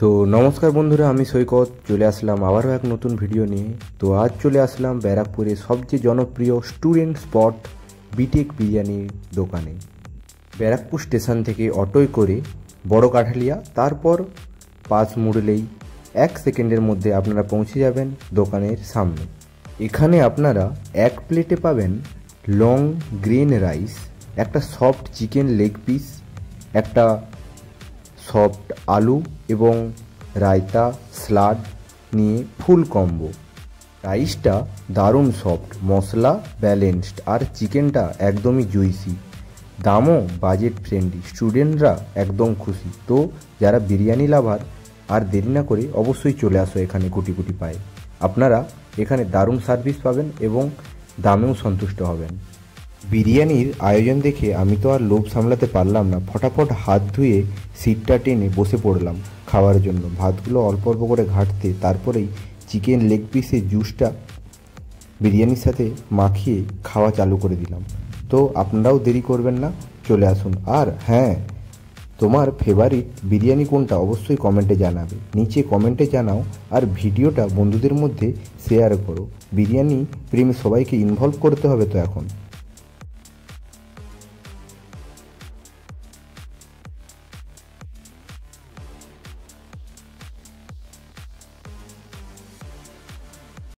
তো নমস্কার বন্ধুরা, আমি সৈকত চলে আসলাম আবারও এক নতুন ভিডিও নিয়ে। তো আজ চলে আসলাম ব্যারাকপুরের সবচেয়ে জনপ্রিয় স্টুডেন্ট স্পট বিটেক বিরিয়ানির দোকানে। ব্যারাকপুর স্টেশন থেকে অটোয় করে বড় কাঠালিয়া, তারপর পাঁচ মুড়লেই 1 সেকেন্ডের মধ্যে আপনারা পৌঁছে যাবেন দোকানের সামনে। এখানে আপনারা এক প্লেটে পাবেন লং গ্রেন রাইস, একটা সফট চিকেন লেগ পিস, একটা সফট আলু এবং রায়তা স্যালাড নিয়ে ফুল কম্বো। রাইসটা দারুণ সফট, মশলা ব্যালেন্সড আর চিকেনটা একদমই জুইসি। দামও বাজেট ফ্রেন্ডলি, স্টুডেন্টরা একদম খুশি। তো যারা বিরিয়ানি লাভার আর দেরি না করে অবশ্যই চলে আসো এখানে কোটি কোটি পায়ে। আপনারা এখানে দারুণ সার্ভিস পাবেন এবং দামেও সন্তুষ্ট হবেন। বিরিয়ানির আয়োজন দেখে আমি তো আর লোভ সামলাতে পারলাম না, ফটাফট হাত ধুয়ে সিটটা টেনে বসে পড়লাম খাওয়ার জন্য। ভাতগুলো অল্প অল্প করে ঘাঁটতে তারপরেই চিকেন লেগ পিসের জুসটা বিরিয়ানির সাথে মাখিয়ে খাওয়া চালু করে দিলাম। তো আপনারাও দেরি করবেন না, চলে আসুন। আর হ্যাঁ, তোমার ফেভারিট বিরিয়ানি কোনটা অবশ্যই কমেন্টে জানাবে, নিচে কমেন্টে জানাও। আর ভিডিওটা বন্ধুদের মধ্যে শেয়ার করো। বিরিয়ানি প্রেমী সবাইকে ইনভলভ করতে হবে তো এখন।